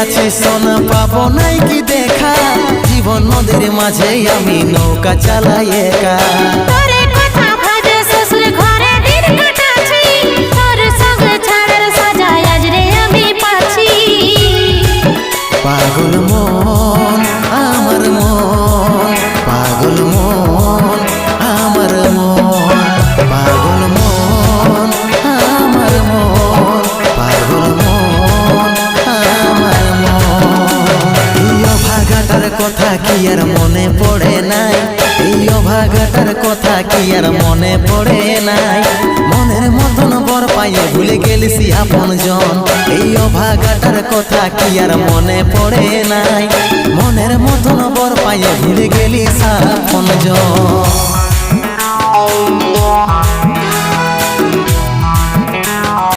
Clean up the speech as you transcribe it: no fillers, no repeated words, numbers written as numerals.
আছি সোনা পাবো নাই কি দেখা, জীবন নদীর মাঝে আমি নৌকা চালাই একা। তোরে কথা ভাবে শ্বশুর ঘরে দিন কাটাচ্ছি, তোর সঙ্গে ছাড়ার সাজা আজ রে আমি পাচ্ছি। পাগল মন আমার মন, পাগল মন আমার মন, পাগল মন আমার মন, পাগল মন আমার মন। এই অভাগাটার কথা কি আর মনে পড়ে নাই, এই অভাগাটার কথা কি আর মনে পড়ে নাই। মনের মতন বর পাইয়ে ভুলে গেলিস আপন জন, এই অভাগাটার কথা কি আর মনে পড়ে নাই। মনের মতন বর পাইয়ে ভুলে গেলিস আপন জন।